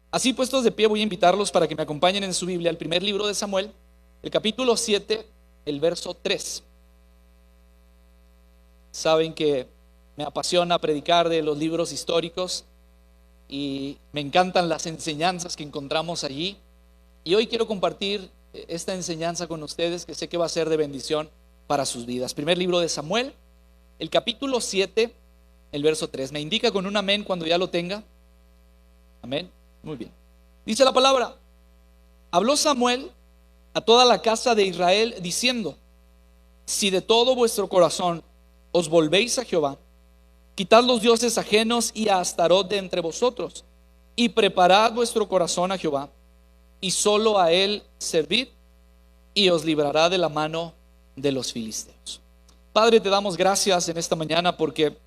Así puestos de pie, voy a invitarlos para que me acompañen en su Biblia, el primer libro de Samuel, el capítulo 7, el verso 3. Saben que me apasiona predicar de los libros históricos y me encantan las enseñanzas que encontramos allí. Y hoy quiero compartir esta enseñanza con ustedes, que sé que va a ser de bendición para sus vidas. Primer libro de Samuel, el capítulo 7, el verso 3. Me indica con un amén cuando ya lo tenga. Amén. Muy bien. Dice la palabra: habló Samuel a toda la casa de Israel diciendo: si de todo vuestro corazón os volvéis a Jehová, quitad los dioses ajenos y a Astarot de entre vosotros, y preparad vuestro corazón a Jehová, y solo a él servid, y os librará de la mano de los filisteos. Padre, te damos gracias en esta mañana porque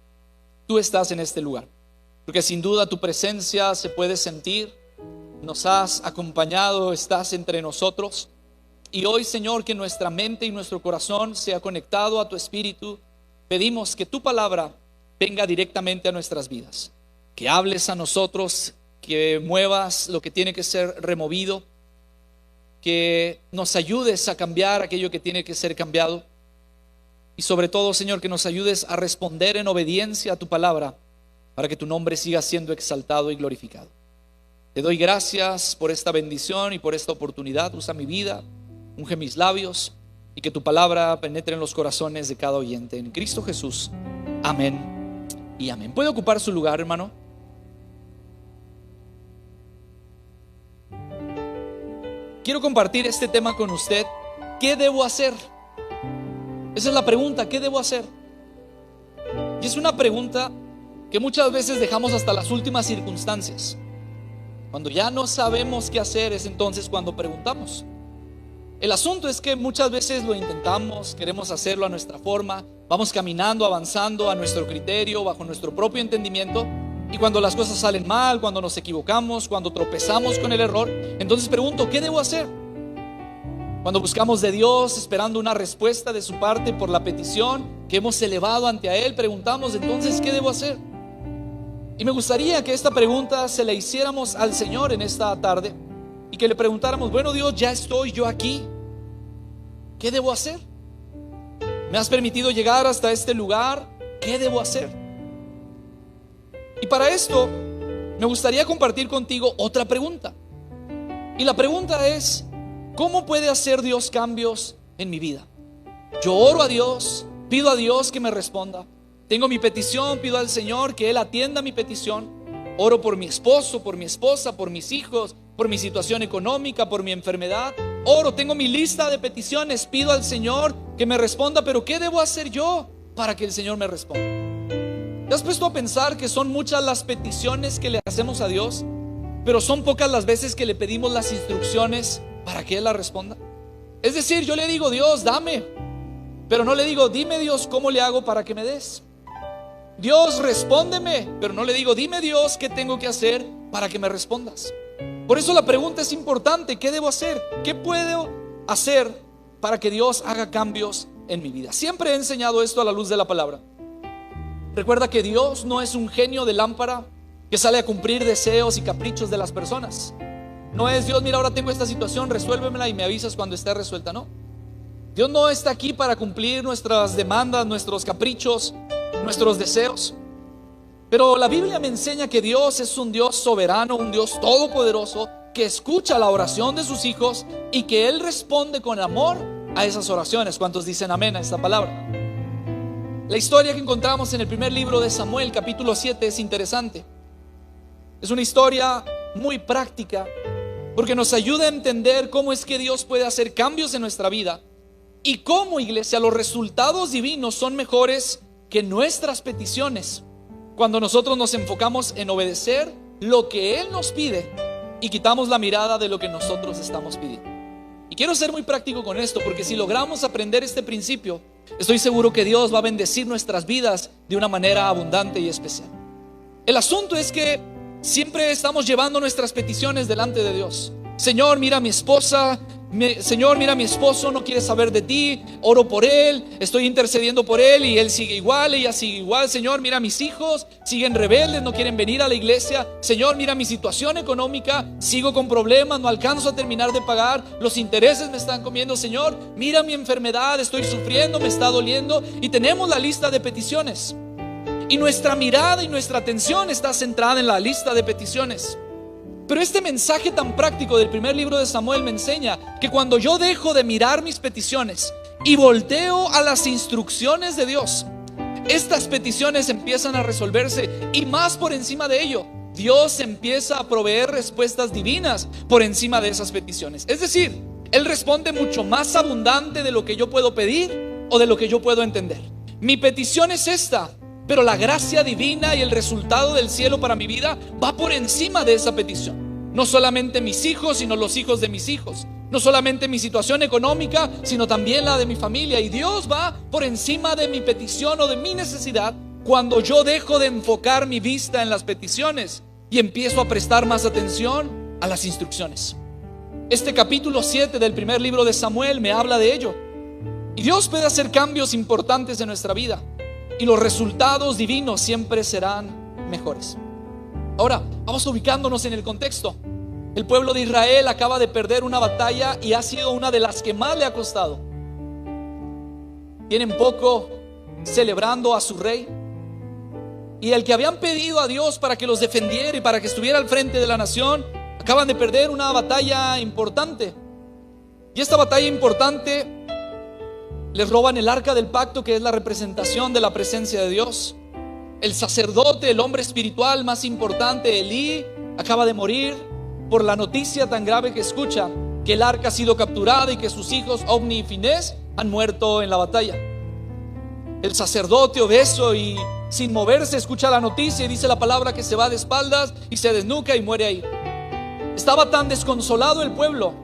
tú estás en este lugar, porque sin duda tu presencia se puede sentir. Nos has acompañado, estás entre nosotros. Y hoy, Señor, que nuestra mente y nuestro corazón sea conectado a tu Espíritu. Pedimos que tu palabra venga directamente a nuestras vidas, que hables a nosotros, que muevas lo que tiene que ser removido, que nos ayudes a cambiar aquello que tiene que ser cambiado, y sobre todo, Señor, que nos ayudes a responder en obediencia a tu palabra, para que tu nombre siga siendo exaltado y glorificado. Te doy gracias por esta bendición y por esta oportunidad. Usa mi vida, unge mis labios, y que tu palabra penetre en los corazones de cada oyente. En Cristo Jesús, amén y amén. ¿Puede ocupar su lugar, hermano? Quiero compartir este tema con usted. ¿Qué debo hacer? Esa es la pregunta, ¿qué debo hacer? Y es una pregunta que muchas veces dejamos hasta las últimas circunstancias. Cuando ya no sabemos qué hacer, es entonces cuando preguntamos. El asunto es que muchas veces lo intentamos, queremos hacerlo a nuestra forma, vamos caminando, avanzando a nuestro criterio, bajo nuestro propio entendimiento, y cuando las cosas salen mal, cuando nos equivocamos, cuando tropezamos con el error, entonces pregunto, ¿qué debo hacer? Cuando buscamos de Dios esperando una respuesta de su parte por la petición que hemos elevado ante a Él, preguntamos entonces, ¿qué debo hacer? Y me gustaría que esta pregunta se la hiciéramos al Señor en esta tarde, y que le preguntáramos: bueno, Dios, ya estoy yo aquí, ¿qué debo hacer? Me has permitido llegar hasta este lugar, ¿qué debo hacer? Y para esto me gustaría compartir contigo otra pregunta. Y la pregunta es: ¿cómo puede hacer Dios cambios en mi vida? Yo oro a Dios, pido a Dios que me responda. Tengo mi petición, pido al Señor que Él atienda mi petición. Oro por mi esposo, por mi esposa, por mis hijos, por mi situación económica, por mi enfermedad. Oro, tengo mi lista de peticiones, pido al Señor que me responda. Pero ¿qué debo hacer yo para que el Señor me responda? ¿Te has puesto a pensar que son muchas las peticiones que le hacemos a Dios, pero son pocas las veces que le pedimos las instrucciones para que Él las responda? Es decir, yo le digo: Dios, dame, pero no le digo: dime, Dios, ¿cómo le hago para que me des? Dios, respóndeme, pero no le digo: dime, Dios, ¿qué tengo que hacer para que me respondas? Por eso la pregunta es importante: ¿qué debo hacer? ¿Qué puedo hacer para que Dios haga cambios en mi vida? Siempre he enseñado esto a la luz de la palabra. Recuerda que Dios no es un genio de lámpara que sale a cumplir deseos y caprichos de las personas. No es: Dios, mira, ahora tengo esta situación, resuélvemela y me avisas cuando esté resuelta. No, Dios no está aquí para cumplir nuestras demandas, nuestros caprichos, nuestros deseos. Pero la Biblia me enseña que Dios es un Dios soberano, un Dios todopoderoso, que escucha la oración de sus hijos y que Él responde con amor a esas oraciones. ¿Cuántos dicen amén a esta palabra? La historia que encontramos en el primer libro de Samuel, capítulo 7, es interesante. Es una historia muy práctica, porque nos ayuda a entender cómo es que Dios puede hacer cambios en nuestra vida, y cómo, iglesia, los resultados divinos son mejores que nuestras peticiones cuando nosotros nos enfocamos en obedecer lo que Él nos pide y quitamos la mirada de lo que nosotros estamos pidiendo. Y quiero ser muy práctico con esto, porque si logramos aprender este principio, estoy seguro que Dios va a bendecir nuestras vidas de una manera abundante y especial. El asunto es que siempre estamos llevando nuestras peticiones delante de Dios. Señor, mira, mi esposa Señor, mira, mi esposo no quiere saber de ti, oro por él, estoy intercediendo por él y él sigue igual, ella sigue igual. Señor, mira, mis hijos siguen rebeldes, no quieren venir a la iglesia. Señor, mira mi situación económica, sigo con problemas, no alcanzo a terminar de pagar, los intereses me están comiendo. Señor, mira mi enfermedad, estoy sufriendo, me está doliendo. Y tenemos la lista de peticiones, y nuestra mirada y nuestra atención está centrada en la lista de peticiones. Pero este mensaje tan práctico del primer libro de Samuel me enseña que cuando yo dejo de mirar mis peticiones y volteo a las instrucciones de Dios, estas peticiones empiezan a resolverse, y más por encima de ello, Dios empieza a proveer respuestas divinas por encima de esas peticiones. Es decir, Él responde mucho más abundante de lo que yo puedo pedir o de lo que yo puedo entender. Mi petición es esta, pero la gracia divina y el resultado del cielo para mi vida va por encima de esa petición. No solamente mis hijos, sino los hijos de mis hijos. No solamente mi situación económica, sino también la de mi familia. Y Dios va por encima de mi petición o de mi necesidad cuando yo dejo de enfocar mi vista en las peticiones y empiezo a prestar más atención a las instrucciones. Este capítulo 7 del primer libro de Samuel me habla de ello. Y Dios puede hacer cambios importantes en nuestra vida, y los resultados divinos siempre serán mejores. Ahora, vamos ubicándonos en el contexto. El pueblo de Israel acaba de perder una batalla y ha sido una de las que más le ha costado. Tienen poco celebrando a su rey, y el que habían pedido a Dios para que los defendiera y para que estuviera al frente de la nación, acaban de perder una batalla importante. Y esta batalla importante, les roban el arca del pacto, que es la representación de la presencia de Dios. El sacerdote, el hombre espiritual más importante, Elí, acaba de morir por la noticia tan grave que escucha, que el arca ha sido capturada y que sus hijos Ofni y Finés han muerto en la batalla. El sacerdote, obeso y sin moverse, escucha la noticia y dice la palabra que se va de espaldas y se desnuca y muere ahí. Estaba tan desconsolado el pueblo,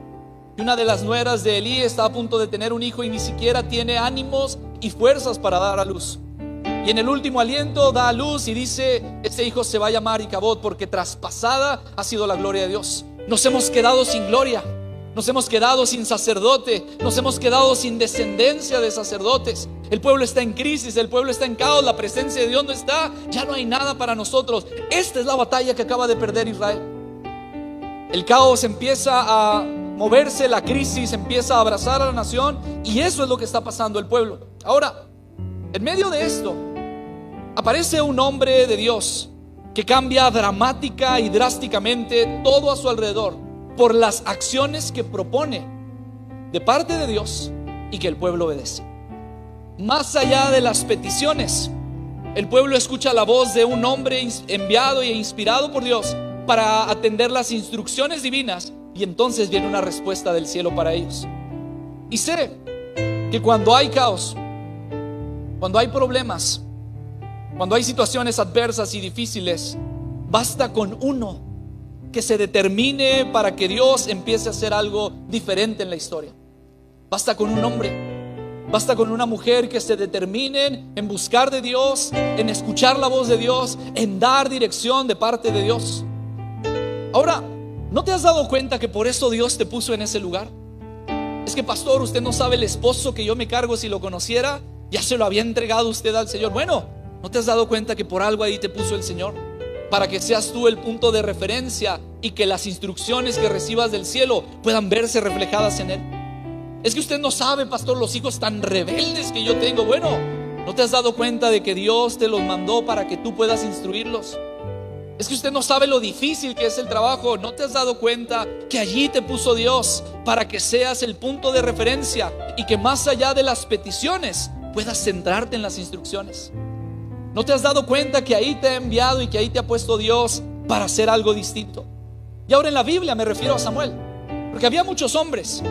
y una de las nueras de Elí está a punto de tener un hijo y ni siquiera tiene ánimos y fuerzas para dar a luz. Y en el último aliento da a luz y dice: este hijo se va a llamar Icabod, porque traspasada ha sido la gloria de Dios. Nos hemos quedado sin gloria, nos hemos quedado sin sacerdote, nos hemos quedado sin descendencia de sacerdotes. El pueblo está en crisis, el pueblo está en caos, la presencia de Dios no está, ya no hay nada para nosotros. Esta es la batalla que acaba de perder Israel. El caos empieza a moverse, la crisis empieza a abrazar a la nación, y eso es lo que está pasando el pueblo. Ahora, en medio de esto, aparece un hombre de Dios que cambia dramática y drásticamente todo a su alrededor por las acciones que propone de parte de Dios y que el pueblo obedece. Más allá de las peticiones, el pueblo escucha la voz de un hombre enviado e inspirado por Dios para atender las instrucciones divinas, y entonces viene una respuesta del cielo para ellos. Y sé que cuando hay caos, cuando hay problemas, cuando hay situaciones adversas y difíciles, basta con uno que se determine para que Dios empiece a hacer algo diferente en la historia. Basta con un hombre, basta con una mujer que se determinen en buscar de Dios, en escuchar la voz de Dios, en dar dirección de parte de Dios. Ahora, ¿no te has dado cuenta que por eso Dios te puso en ese lugar? Es que, pastor, usted no sabe el esposo que yo me cargo. Si lo conociera, ya se lo había entregado usted al Señor. Bueno, ¿no te has dado cuenta que por algo ahí te puso el Señor? Para que seas tú el punto de referencia y que las instrucciones que recibas del cielo puedan verse reflejadas en Él. Es que usted no sabe, pastor, los hijos tan rebeldes que yo tengo. Bueno, ¿no te has dado cuenta de que Dios te los mandó para que tú puedas instruirlos? Es que usted no sabe lo difícil que es el trabajo. ¿No te has dado cuenta que allí te puso Dios para que seas el punto de referencia y que más allá de las peticiones puedas centrarte en las instrucciones? ¿No te has dado cuenta que ahí te ha enviado y que ahí te ha puesto Dios para hacer algo distinto? Y ahora en la Biblia me refiero a Samuel, porque había muchos hombres,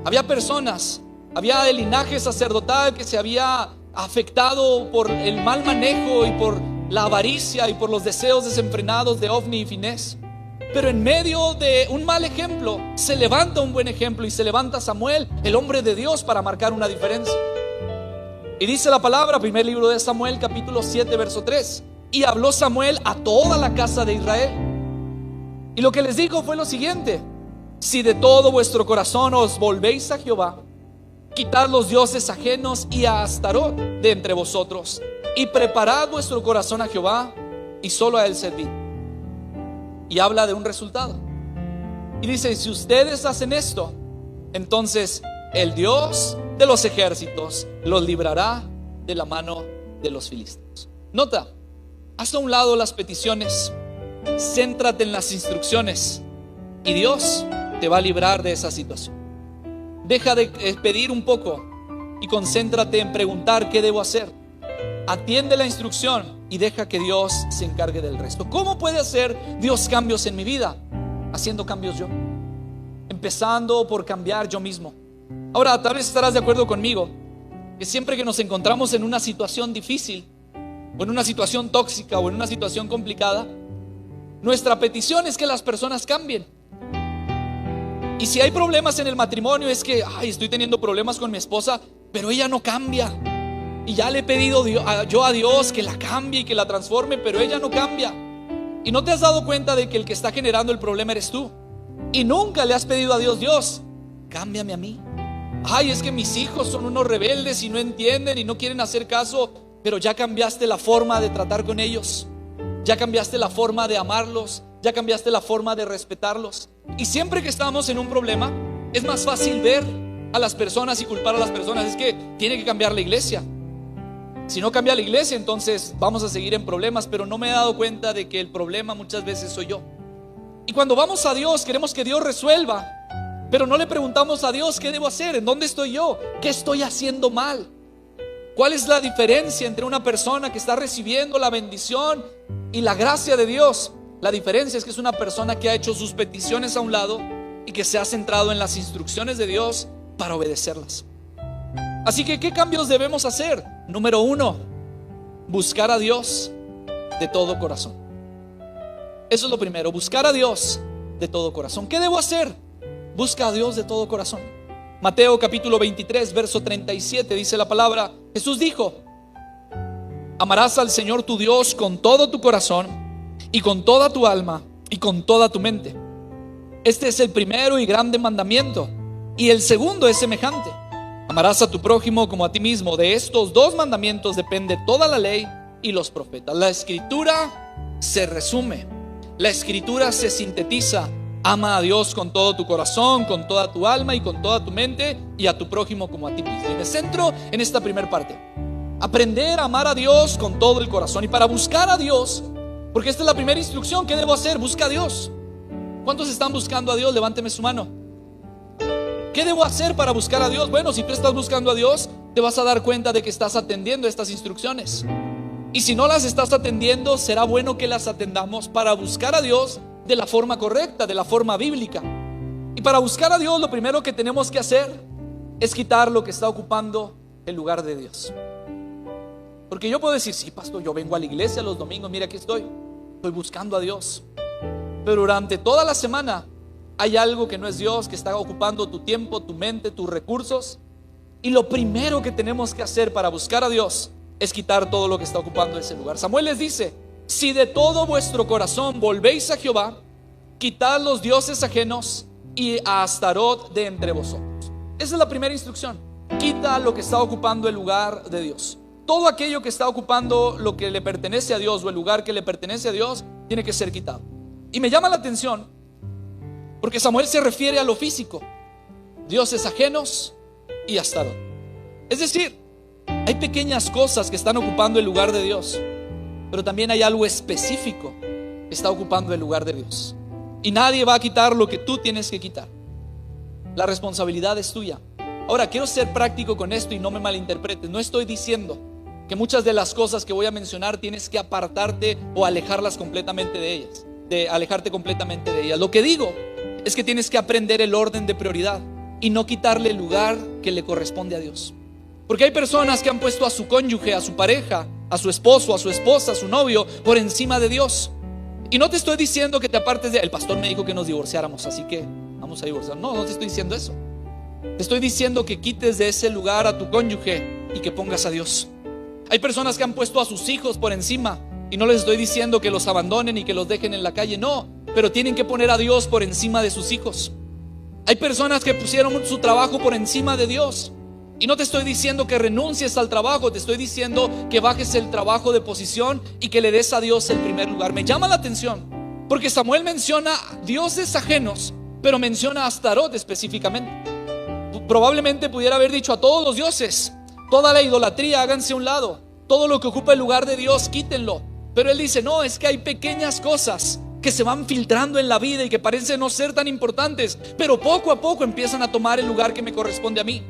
había personas, había el linaje sacerdotal que se había afectado por el mal manejo y por la avaricia y por los deseos desenfrenados de Ofni y Finés. Pero en medio de un mal ejemplo se levanta un buen ejemplo, y se levanta Samuel, el hombre de Dios, para marcar una diferencia. Y dice la palabra, primer libro de Samuel, capítulo 7, verso 3: y habló Samuel a toda la casa de Israel, y lo que les dijo fue lo siguiente: si de todo vuestro corazón os volvéis a Jehová, quitad los dioses ajenos y a Astarot de entre vosotros, y preparad vuestro corazón a Jehová, y solo a él servid. Y habla de un resultado. Y dice: si ustedes hacen esto, entonces el Dios de los ejércitos los librará de la mano de los filisteos. Nota, haz a un lado las peticiones, céntrate en las instrucciones, y Dios te va a librar de esa situación. Deja de pedir un poco y concéntrate en preguntar: ¿qué debo hacer? Atiende la instrucción y deja que Dios se encargue del resto. ¿Cómo puede hacer Dios cambios en mi vida? Haciendo cambios yo, empezando por cambiar yo mismo. Ahora, tal vez estarás de acuerdo conmigo que siempre que nos encontramos en una situación difícil, o en una situación tóxica, o en una situación complicada, nuestra petición es que las personas cambien. Y si hay problemas en el matrimonio, es que estoy teniendo problemas con mi esposa, pero ella no cambia. Y ya le he pedido yo a Dios que la cambie y que la transforme, pero ella no cambia. Y no te has dado cuenta de que el que está generando el problema eres tú. Y nunca le has pedido a Dios: Dios, cámbiame a mí. Es que mis hijos son unos rebeldes y no entienden y no quieren hacer caso. Pero ya cambiaste la forma de tratar con ellos, ya cambiaste la forma de amarlos, ya cambiaste la forma de respetarlos. Y siempre que estamos en un problema, es más fácil ver a las personas y culpar a las personas. Es que tiene que cambiar la iglesia. Si no cambia la iglesia, entonces vamos a seguir en problemas. Pero no me he dado cuenta de que el problema muchas veces soy yo. Y cuando vamos a Dios, queremos que Dios resuelva, pero no le preguntamos a Dios: ¿qué debo hacer? ¿En dónde estoy yo? ¿Qué estoy haciendo mal? ¿Cuál es la diferencia entre una persona que está recibiendo la bendición y la gracia de Dios? La diferencia es que es una persona que ha hecho sus peticiones a un lado y que se ha centrado en las instrucciones de Dios para obedecerlas. Así que, ¿qué cambios debemos hacer? Número 1, buscar a Dios de todo corazón. Eso es lo primero, buscar a Dios de todo corazón. ¿Qué debo hacer? Busca a Dios de todo corazón. Mateo capítulo 23, verso 37 dice la palabra: Jesús dijo: amarás al Señor tu Dios con todo tu corazón y con toda tu alma y con toda tu mente. Este es el primero y grande mandamiento, y el segundo es semejante: amarás a tu prójimo como a ti mismo. De estos dos mandamientos depende toda la ley y los profetas. La escritura se resume, la escritura se sintetiza: ama a Dios con todo tu corazón, con toda tu alma y con toda tu mente, y a tu prójimo como a ti mismo. Y me centro en esta primera parte: aprender a amar a Dios con todo el corazón. Y para buscar a Dios, porque esta es la primera instrucción, ¿qué debo hacer? Busca a Dios. ¿Cuántos están buscando a Dios? Levánteme su mano. ¿Qué debo hacer para buscar a Dios? Bueno, si tú estás buscando a Dios, te vas a dar cuenta de que estás atendiendo estas instrucciones. Y si no las estás atendiendo, será bueno que las atendamos para buscar a Dios de la forma correcta, de la forma bíblica. Y para buscar a Dios, lo primero que tenemos que hacer es quitar lo que está ocupando el lugar de Dios. Porque yo puedo decir: sí, pastor, yo vengo a la iglesia los domingos, mira, aquí estoy buscando a Dios. Pero durante toda la semana hay algo que no es Dios, que está ocupando tu tiempo, tu mente, tus recursos. Y lo primero que tenemos que hacer para buscar a Dios es quitar todo lo que está ocupando ese lugar. Samuel les dice: si de todo vuestro corazón volvéis a Jehová, quitad los dioses ajenos y a Astarot de entre vosotros. Esa es la primera instrucción: quita lo que está ocupando el lugar de Dios. Todo aquello que está ocupando lo que le pertenece a Dios, o el lugar que le pertenece a Dios, tiene que ser quitado. Y me llama la atención porque Samuel se refiere a lo físico: dioses ajenos y Astarot. Es decir, hay pequeñas cosas que están ocupando el lugar de Dios, pero también hay algo específico que está ocupando el lugar de Dios. Y nadie va a quitar lo que tú tienes que quitar. La responsabilidad es tuya. Ahora, quiero ser práctico con esto y no me malinterpretes. No estoy diciendo que muchas de las cosas que voy a mencionar tienes que apartarte o alejarlas completamente de ellas, alejarte completamente de ellas. Lo que digo es que tienes que aprender el orden de prioridad y no quitarle el lugar que le corresponde a Dios. Porque hay personas que han puesto a su cónyuge, a su pareja, a su esposo, a su esposa, a su novio por encima de Dios. Y no te estoy diciendo que te apartes de... El pastor me dijo que nos divorciáramos, así que vamos a divorciar. No te estoy diciendo eso. Te estoy diciendo que quites de ese lugar a tu cónyuge y que pongas a Dios. Hay personas que han puesto a sus hijos por encima, y no les estoy diciendo que los abandonen y que los dejen en la calle, no, pero tienen que poner a Dios por encima de sus hijos. Hay personas que pusieron su trabajo por encima de Dios. Y no te estoy diciendo que renuncies al trabajo, te estoy diciendo que bajes el trabajo de posición y que le des a Dios el primer lugar. Me llama la atención porque Samuel menciona dioses ajenos, pero menciona a Astarot específicamente. Probablemente pudiera haber dicho a todos los dioses, toda la idolatría háganse a un lado, todo lo que ocupa el lugar de Dios quítenlo. Pero él dice, no, es que hay pequeñas cosas que se van filtrando en la vida y que parecen no ser tan importantes, pero poco a poco empiezan a tomar el lugar que me corresponde a mí.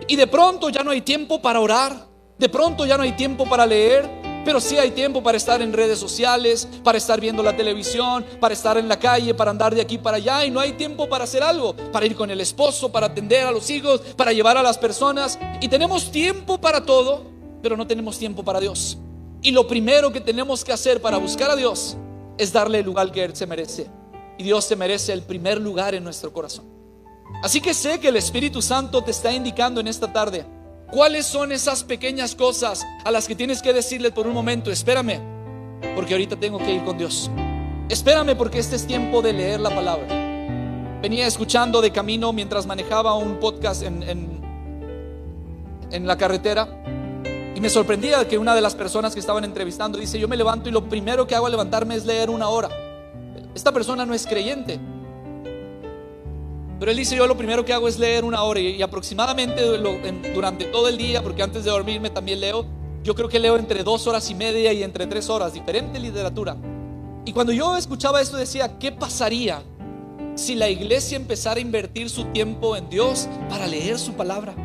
Y de pronto ya no hay tiempo para orar, de pronto ya no hay tiempo para leer, pero sí hay tiempo para estar en redes sociales, para estar viendo la televisión, para estar en la calle, para andar de aquí para allá. Y no hay tiempo para hacer algo, para ir con el esposo, para atender a los hijos, para llevar a las personas. Y tenemos tiempo para todo, pero no tenemos tiempo para Dios. Y lo primero que tenemos que hacer para buscar a Dios es darle el lugar que Él se merece. Y Dios se merece el primer lugar en nuestro corazón. Así que sé que el Espíritu Santo te está indicando en esta tarde cuáles son esas pequeñas cosas a las que tienes que decirle por un momento: espérame, porque ahorita tengo que ir con Dios. Espérame, porque este es tiempo de leer la palabra. Venía escuchando de camino mientras manejaba un podcast en la carretera, y me sorprendía que una de las personas que estaban entrevistando dice: yo me levanto y lo primero que hago al levantarme es leer 1 hora. Esta persona no es creyente, pero él dice: yo lo primero que hago es leer 1 hora, y aproximadamente durante todo el día, porque antes de dormirme también leo, yo creo que leo entre 2 horas y media y entre 3 horas, diferente literatura. Y cuando yo escuchaba esto decía: ¿qué pasaría si la iglesia empezara a invertir su tiempo en Dios para leer su palabra,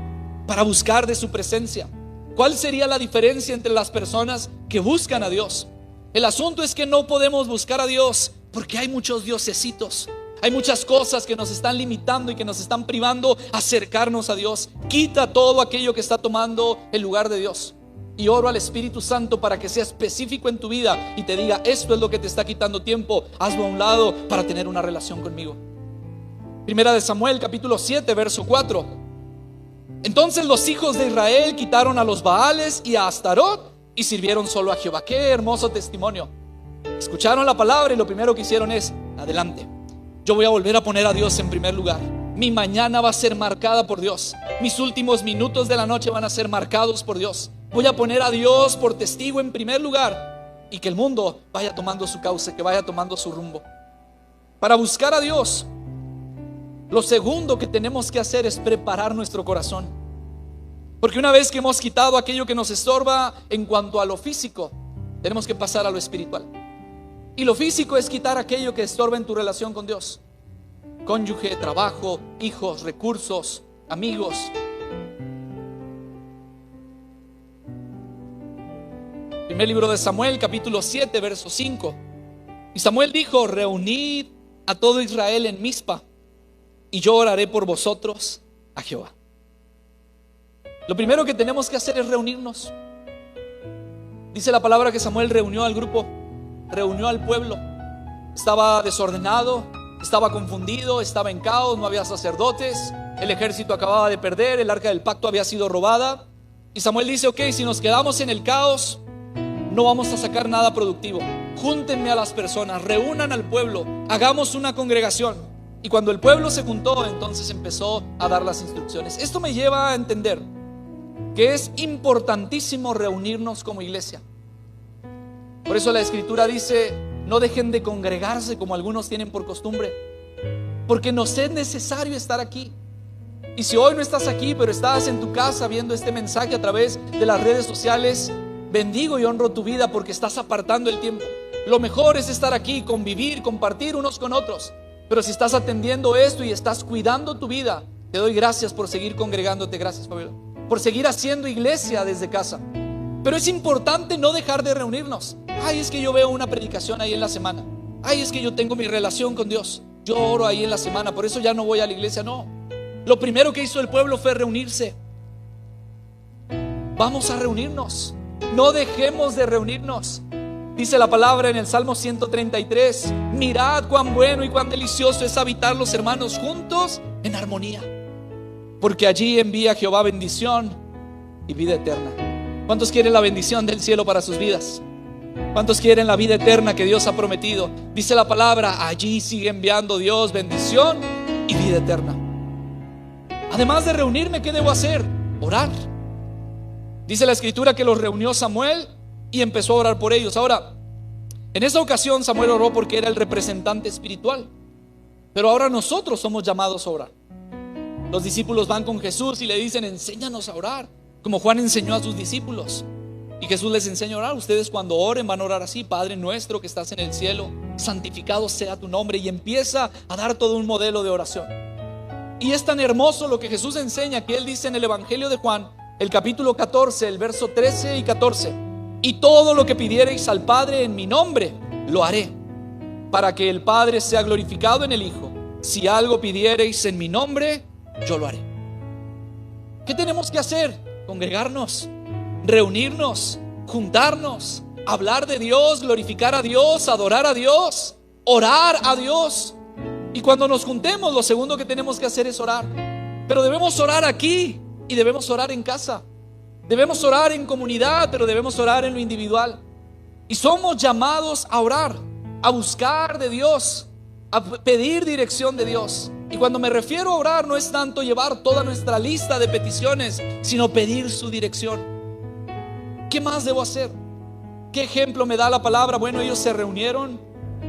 para buscar de su presencia? ¿Cuál sería la diferencia entre las personas que buscan a Dios? El asunto es que no podemos buscar a Dios porque hay muchos diosesitos. Hay muchas cosas que nos están limitando y que nos están privando a acercarnos a Dios. Quita todo aquello que está tomando el lugar de Dios. Y oro al Espíritu Santo para que sea específico en tu vida y te diga: esto es lo que te está quitando tiempo, hazlo a un lado para tener una relación conmigo. Primera de Samuel, capítulo 7, verso 4. Entonces los hijos de Israel quitaron a los Baales y a Astarot y sirvieron solo a Jehová. Qué hermoso testimonio. Escucharon la palabra y lo primero que hicieron es: adelante, yo voy a volver a poner a Dios en primer lugar. Mi mañana va a ser marcada por Dios. Mis últimos minutos de la noche van a ser marcados por Dios. Voy a poner a Dios por testigo en primer lugar, y que el mundo vaya tomando su cauce, que vaya tomando su rumbo. Para buscar a Dios, lo segundo que tenemos que hacer es preparar nuestro corazón. Porque una vez que hemos quitado aquello que nos estorba en cuanto a lo físico, tenemos que pasar a lo espiritual. Y lo físico es quitar aquello que estorba en tu relación con Dios: cónyuge, trabajo, hijos, recursos, amigos. Primer libro de Samuel, capítulo 7, verso 5. Y Samuel dijo: reunid a todo Israel en Mizpa, y yo oraré por vosotros a Jehová. Lo primero que tenemos que hacer es reunirnos. Dice la palabra que Samuel reunió al grupo, reunió al pueblo. Estaba desordenado, estaba confundido, estaba en caos, no había sacerdotes, el ejército acababa de perder, el arca del pacto había sido robada. Y Samuel dice: ok, si nos quedamos en el caos, no vamos a sacar nada productivo. Júntenme a las personas, reúnan al pueblo, hagamos una congregación. Y cuando el pueblo se juntó, entonces empezó a dar las instrucciones. Esto me lleva a entender que es importantísimo reunirnos como iglesia. Por eso la Escritura dice: no dejen de congregarse como algunos tienen por costumbre, porque nos es necesario estar aquí. Y si hoy no estás aquí, pero estás en tu casa viendo este mensaje a través de las redes sociales, bendigo y honro tu vida porque estás apartando el tiempo. Lo mejor es estar aquí, convivir, compartir unos con otros. Pero si estás atendiendo esto y estás cuidando tu vida, te doy gracias por seguir congregándote. Gracias, Pablo, por seguir haciendo iglesia desde casa. Pero es importante no dejar de reunirnos. Ay, es que yo veo una predicación ahí en la semana. Ay, es que yo tengo mi relación con Dios, yo oro ahí en la semana, por eso ya no voy a la iglesia. No, lo primero que hizo el pueblo fue reunirse. Vamos a reunirnos, no dejemos de reunirnos. Dice la palabra en el Salmo 133: mirad cuán bueno y cuán delicioso es habitar los hermanos juntos en armonía, porque allí envía Jehová bendición y vida eterna. ¿Cuántos quieren la bendición del cielo para sus vidas? ¿Cuántos quieren la vida eterna que Dios ha prometido? Dice la palabra: allí sigue enviando Dios bendición y vida eterna. Además de reunirme, ¿qué debo hacer? Orar. Dice la escritura que los reunió Samuel y empezó a orar por ellos. Ahora, en esa ocasión Samuel oró porque era el representante espiritual, pero ahora nosotros somos llamados a orar. Los discípulos van con Jesús y le dicen: enséñanos a orar, como Juan enseñó a sus discípulos. Y Jesús les enseña a orar. Ustedes cuando oren van a orar así: Padre nuestro que estás en el cielo, santificado sea tu nombre. Y empieza a dar todo un modelo de oración. Y es tan hermoso lo que Jesús enseña, que Él dice en el Evangelio de Juan, el capítulo 14, el verso 13 y 14: y todo lo que pidiereis al Padre en mi nombre, lo haré, para que el Padre sea glorificado en el Hijo. Si algo pidiereis en mi nombre, yo lo haré. ¿Qué tenemos que hacer? Congregarnos, reunirnos, juntarnos, hablar de Dios, glorificar a Dios, adorar a Dios, orar a Dios. Y cuando nos juntemos, lo segundo que tenemos que hacer es orar. Pero debemos orar aquí y debemos orar en casa. Debemos orar en comunidad, pero debemos orar en lo individual. Y somos llamados a orar, a buscar de Dios, a pedir dirección de Dios. Y cuando me refiero a orar, no es tanto llevar toda nuestra lista de peticiones, sino pedir su dirección. ¿Qué más debo hacer? ¿Qué ejemplo me da la palabra? Bueno, ellos se reunieron,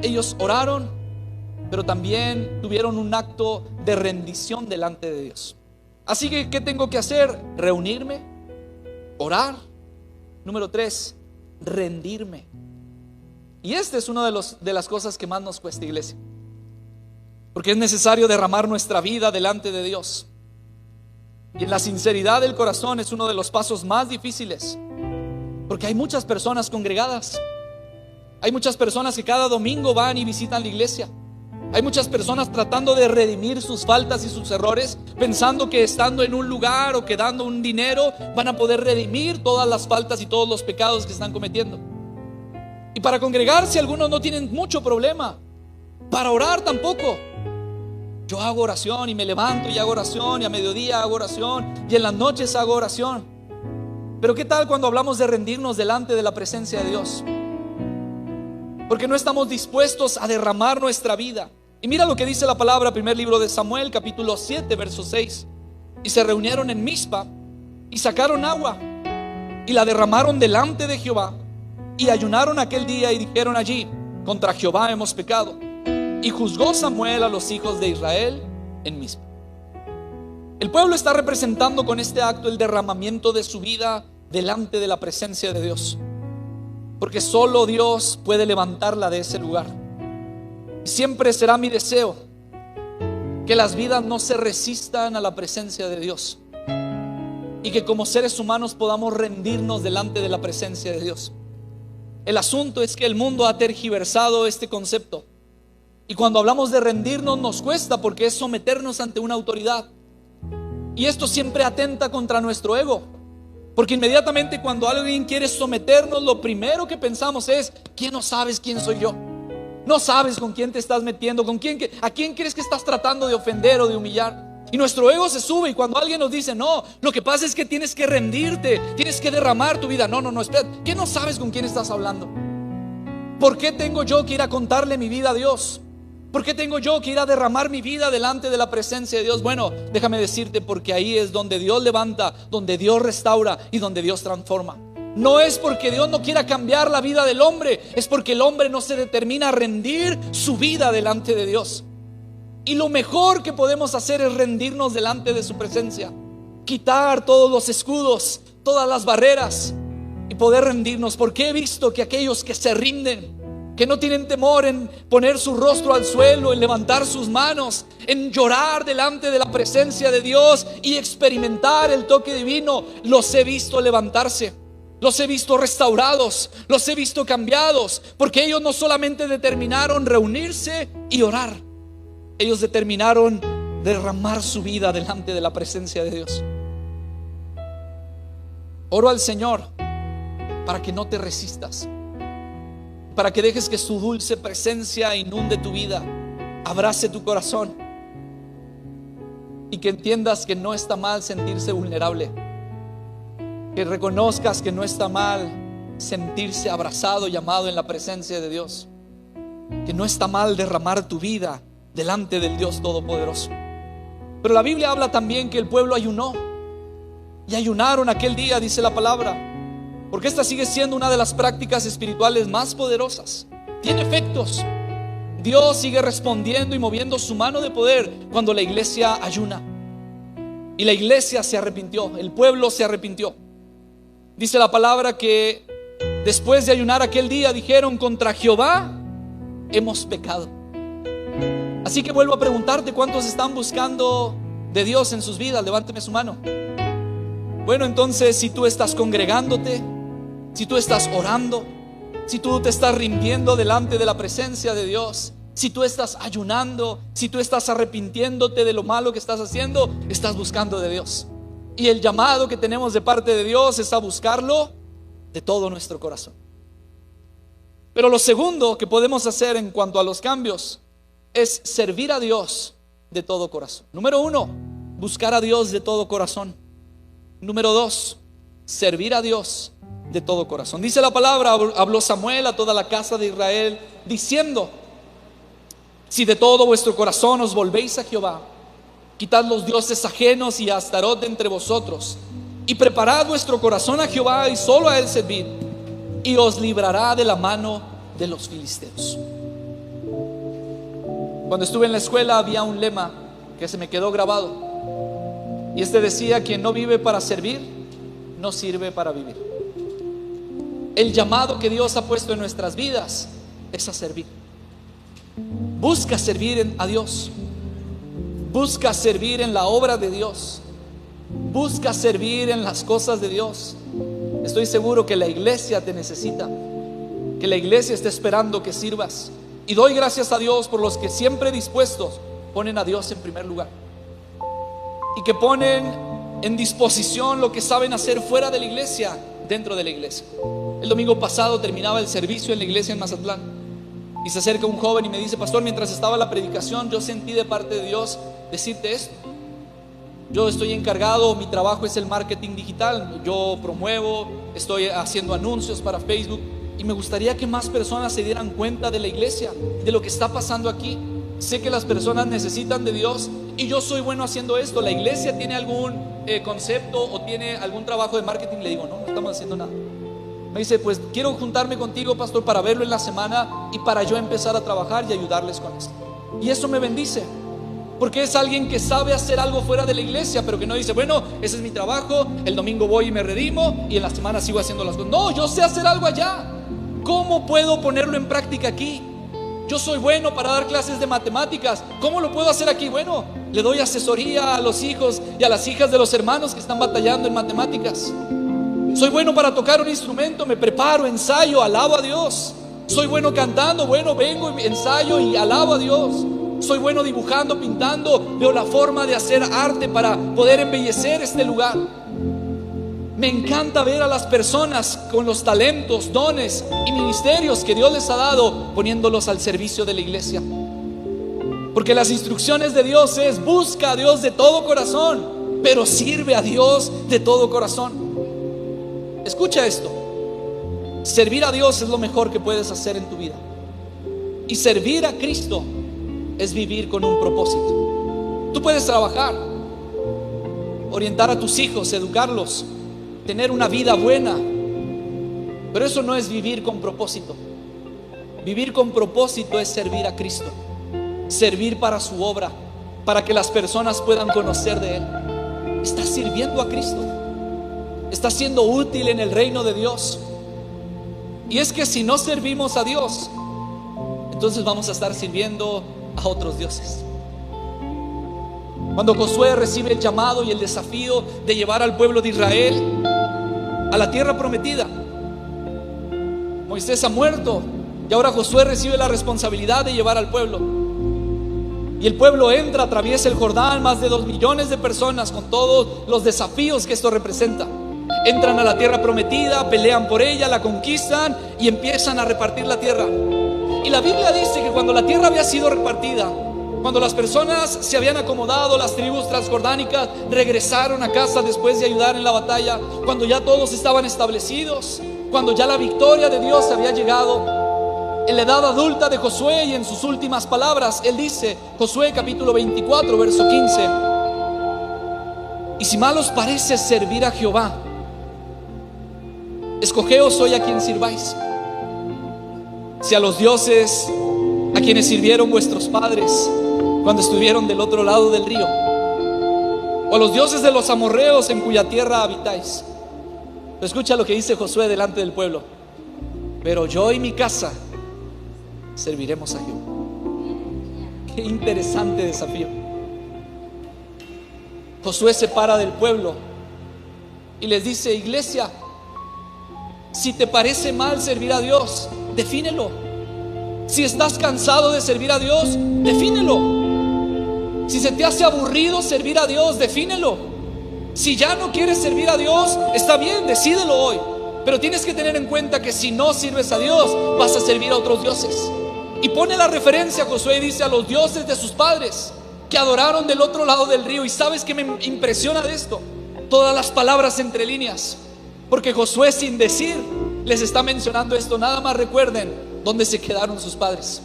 ellos oraron, pero también tuvieron un acto de rendición delante de Dios. Así que, ¿qué tengo que hacer? Reunirme, orar. Número 3, rendirme. Y esta es una de las cosas que más nos cuesta, iglesia, porque es necesario derramar nuestra vida delante de Dios. Y en la sinceridad del corazón es uno de los pasos más difíciles, porque hay muchas personas congregadas. Hay muchas personas que cada domingo van y visitan la iglesia. Hay muchas personas tratando de redimir sus faltas y sus errores, pensando que estando en un lugar o que dando un dinero van a poder redimir todas las faltas y todos los pecados que están cometiendo. Y para congregarse algunos no tienen mucho problema. Para orar tampoco. Yo hago oración y me levanto y hago oración, y a mediodía hago oración, y en las noches hago oración. Pero ¿qué tal cuando hablamos de rendirnos delante de la presencia de Dios? Porque no estamos dispuestos a derramar nuestra vida. Y mira lo que dice la palabra, primer libro de Samuel, capítulo 7, verso 6. Y se reunieron en Mizpa y sacaron agua y la derramaron delante de Jehová, y ayunaron aquel día y dijeron allí: contra Jehová hemos pecado. Y juzgó Samuel a los hijos de Israel en Mizpa. El pueblo está representando con este acto el derramamiento de su vida delante de la presencia de Dios, porque solo Dios puede levantarla de ese lugar. Siempre será mi deseo que las vidas no se resistan a la presencia de Dios, y que como seres humanos podamos rendirnos delante de la presencia de Dios. El asunto es que el mundo ha tergiversado este concepto, y cuando hablamos de rendirnos nos cuesta, porque es someternos ante una autoridad. Y esto siempre atenta contra nuestro ego, porque inmediatamente cuando alguien quiere someternos, lo primero que pensamos es: ¿quién no sabes quién soy yo? No sabes con quién te estás metiendo, a quién crees que estás tratando de ofender o de humillar. Y nuestro ego se sube, y cuando alguien nos dice: no, lo que pasa es que tienes que rendirte, tienes que derramar tu vida. No, espera, ¿qué no sabes con quién estás hablando? ¿Por qué tengo yo que ir a contarle mi vida a Dios? ¿Por qué tengo yo que ir a derramar mi vida delante de la presencia de Dios? Bueno, déjame decirte, porque ahí es donde Dios levanta, donde Dios restaura y donde Dios transforma. No es porque Dios no quiera cambiar la vida del hombre, es porque el hombre no se determina a rendir su vida delante de Dios. Y lo mejor que podemos hacer es rendirnos delante de su presencia, quitar todos los escudos, todas las barreras, y poder rendirnos. Porque he visto que aquellos que se rinden, que no tienen temor en poner su rostro al suelo, en levantar sus manos, en llorar delante de la presencia de Dios y experimentar el toque divino, los he visto levantarse, los he visto restaurados, los he visto cambiados, porque ellos no solamente determinaron reunirse y orar, ellos determinaron derramar su vida delante de la presencia de Dios. Oro al Señor para que no te resistas, para que dejes que su dulce presencia inunde tu vida, abrace tu corazón, y que entiendas que no está mal sentirse vulnerable, que reconozcas que no está mal sentirse abrazado y amado en la presencia de Dios, que no está mal derramar tu vida delante del Dios Todopoderoso. Pero la Biblia habla también que el pueblo ayunó. Y ayunaron aquel día, dice la palabra, porque esta sigue siendo una de las prácticas espirituales más poderosas. Tiene efectos. Dios sigue respondiendo y moviendo su mano de poder cuando la iglesia ayuna. Y la iglesia se arrepintió, el pueblo se arrepintió. Dice la palabra que después de ayunar aquel día dijeron: contra Jehová hemos pecado. Así que vuelvo a preguntarte, ¿cuántos están buscando de Dios en sus vidas? Levánteme su mano. Bueno, entonces, si tú estás congregándote, si tú estás orando, si tú te estás rindiendo delante de la presencia de Dios, si tú estás ayunando, si tú estás arrepintiéndote de lo malo que estás haciendo, estás buscando de Dios. Y el llamado que tenemos de parte de Dios es a buscarlo de todo nuestro corazón. Pero lo segundo que podemos hacer en cuanto a los cambios es servir a Dios de todo corazón. Número 1, buscar a Dios de todo corazón. Número 2, servir a Dios de todo corazón. Dice la palabra: habló Samuel a toda la casa de Israel diciendo: si de todo vuestro corazón os volvéis a Jehová, quitad los dioses ajenos y a Astarot de entre vosotros, y preparad vuestro corazón a Jehová y solo a él servid, y os librará de la mano de los filisteos. Cuando estuve en la escuela había un lema que se me quedó grabado, y este decía: quien no vive para servir, no sirve para vivir. El llamado que Dios ha puesto en nuestras vidas es a servir. Busca servir a Dios. Busca servir en la obra de Dios. Busca servir en las cosas de Dios. Estoy seguro que la iglesia te necesita, que la iglesia está esperando que sirvas. Y doy gracias a Dios por los que siempre dispuestos ponen a Dios en primer lugar, y que ponen en disposición lo que saben hacer fuera de la iglesia, dentro de la iglesia. El domingo pasado terminaba el servicio en la iglesia en Mazatlán, y se acerca un joven y me dice: pastor, mientras estaba la predicación, yo sentí de parte de Dios decirte esto. Yo estoy encargado, mi trabajo es el marketing digital. Yo promuevo, estoy haciendo anuncios para Facebook, y me gustaría que más personas se dieran cuenta de la iglesia, de lo que está pasando aquí. Sé que las personas necesitan de Dios, y yo soy bueno haciendo esto. ¿La iglesia tiene algún concepto o tiene algún trabajo de marketing? Le digo: no estamos haciendo nada. Me dice: pues quiero juntarme contigo, pastor, para verlo en la semana y para yo empezar a trabajar y ayudarles con esto. Y eso me bendice, porque es alguien que sabe hacer algo fuera de la iglesia, pero que no dice: bueno, ese es mi trabajo, el domingo voy y me redimo y en la semana sigo haciendo las cosas. No, yo sé hacer algo allá. ¿Cómo puedo ponerlo en práctica aquí? Yo soy bueno para dar clases de matemáticas. ¿Cómo lo puedo hacer aquí? Bueno, le doy asesoría a los hijos y a las hijas de los hermanos que están batallando en matemáticas. Soy bueno para tocar un instrumento, me preparo, ensayo, alabo a Dios. Soy bueno cantando, bueno, vengo y ensayo y alabo a Dios. Soy bueno dibujando, pintando, veo la forma de hacer arte para poder embellecer este lugar. Me encanta ver a las personas con los talentos, dones y ministerios que Dios les ha dado, poniéndolos al servicio de la iglesia. Porque las instrucciones de Dios es: busca a Dios de todo corazón, pero sirve a Dios de todo corazón. Escucha esto: servir a Dios es lo mejor que puedes hacer en tu vida. Y servir a Cristo es vivir con un propósito. Tú puedes trabajar, orientar a tus hijos, educarlos, tener una vida buena, pero eso no es vivir con propósito. Vivir con propósito es servir a Cristo, servir para su obra, para que las personas puedan conocer de Él. Estás sirviendo a Cristo, estás siendo útil en el reino de Dios. Y es que si no servimos a Dios, entonces vamos a estar sirviendo a otros dioses. Cuando Josué recibe el llamado y el desafío de llevar al pueblo de Israel a la tierra prometida, Moisés ha muerto y ahora Josué recibe la responsabilidad de llevar al pueblo. Y el pueblo entra, atraviesa el Jordán, más de 2 millones de personas, con todos los desafíos que esto representa. Entran a la tierra prometida, pelean por ella, la conquistan y empiezan a repartir la tierra. Y la Biblia dice que cuando la tierra había sido repartida, cuando las personas se habían acomodado, las tribus transjordánicas regresaron a casa después de ayudar en la batalla, cuando ya todos estaban establecidos, cuando ya la victoria de Dios había llegado, en la edad adulta de Josué y en sus últimas palabras, él dice, Josué capítulo 24, verso 15: Y si mal os parece servir a Jehová, escogeos hoy a quien sirváis. Si a los dioses a quienes sirvieron vuestros padres cuando estuvieron del otro lado del río, o a los dioses de los amorreos en cuya tierra habitáis. Pero escucha lo que dice Josué delante del pueblo: pero yo y mi casa serviremos a Jehová. Qué interesante desafío. Josué se para del pueblo y les dice: iglesia, si te parece mal servir a Dios, defínelo. Si estás cansado de servir a Dios, defínelo. Si se te hace aburrido servir a Dios, defínelo. Si ya no quieres servir a Dios, está bien, decídelo hoy. Pero tienes que tener en cuenta que si no sirves a Dios, vas a servir a otros dioses. Y pone la referencia, Josué, y dice: a los dioses de sus padres que adoraron del otro lado del río. Y ¿sabes qué me impresiona de esto? Todas las palabras entre líneas, porque Josué, sin decir, les está mencionando esto. Nada más recuerden dónde se quedaron sus padres.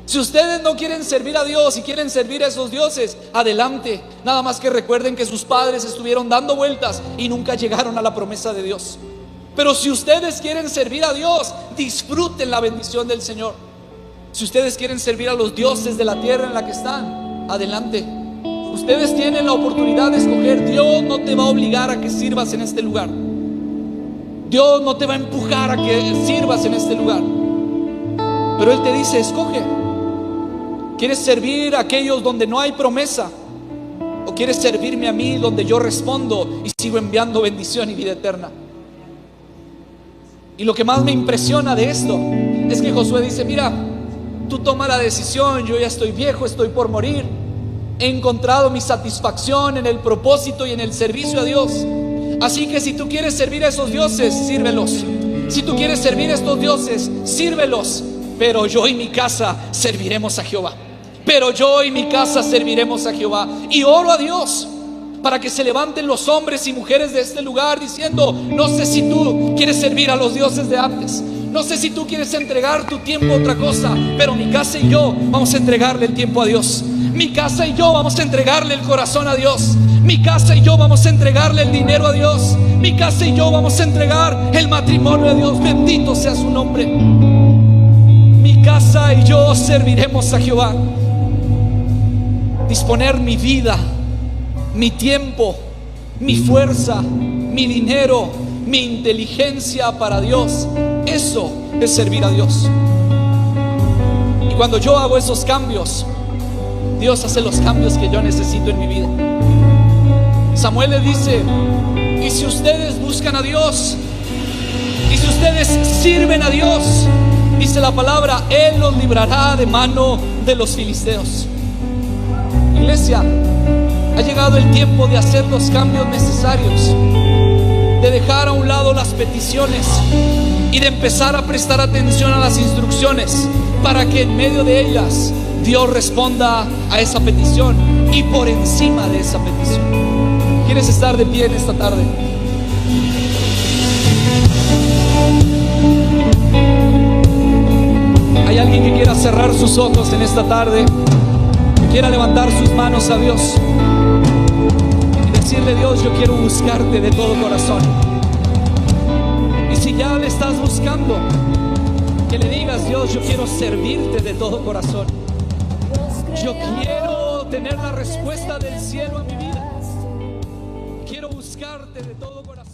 Si ustedes no quieren servir a Dios y quieren servir a esos dioses, adelante. Nada más que recuerden que sus padres estuvieron dando vueltas y nunca llegaron a la promesa de Dios. Pero si ustedes quieren servir a Dios, disfruten la bendición del Señor. Si ustedes quieren servir a los dioses de la tierra en la que están, adelante. Ustedes tienen la oportunidad de escoger. Dios no te va a obligar a que sirvas en este lugar. Dios no te va a empujar a que sirvas en este lugar. Pero Él te dice: escoge. ¿Quieres servir a aquellos donde no hay promesa? ¿O quieres servirme a mí, donde yo respondo y sigo enviando bendición y vida eterna? Y lo que más me impresiona de esto es que Josué dice: mira, tú toma la decisión. Yo ya estoy viejo, estoy por morir. He encontrado mi satisfacción en el propósito y en el servicio a Dios. Así que si tú quieres servir a esos dioses, sírvelos. Si tú quieres servir a estos dioses, sírvelos. Pero yo y mi casa serviremos a Jehová. Pero yo y mi casa serviremos a Jehová. Y oro a Dios para que se levanten los hombres y mujeres de este lugar diciendo: no sé si tú quieres servir a los dioses de antes, no sé si tú quieres entregar tu tiempo a otra cosa, pero mi casa y yo vamos a entregarle el tiempo a Dios. Mi casa y yo vamos a entregarle el corazón a Dios. Mi casa y yo vamos a entregarle el dinero a Dios. Mi casa y yo vamos a entregar el matrimonio a Dios. Bendito sea su nombre. Mi casa y yo serviremos a Jehová. Disponer mi vida, mi tiempo, mi fuerza, mi dinero, mi inteligencia para Dios, eso es servir a Dios. Y cuando yo hago esos cambios, Dios hace los cambios que yo necesito en mi vida. Samuel le dice: y si ustedes buscan a Dios, y si ustedes sirven a Dios, dice la palabra, Él los librará de mano de los filisteos. Iglesia, ha llegado el tiempo de hacer los cambios necesarios, de dejar a un lado las peticiones y de empezar a prestar atención a las instrucciones, para que en medio de ellas Dios responda a esa petición y por encima de esa petición. ¿Quieres estar de pie en esta tarde? ¿Hay alguien que quiera cerrar sus ojos en esta tarde? Quiera levantar sus manos a Dios y decirle: Dios, yo quiero buscarte de todo corazón. Y si ya le estás buscando, que le digas: Dios, yo quiero servirte de todo corazón. Yo quiero tener la respuesta del cielo a mi vida. Quiero buscarte de todo corazón.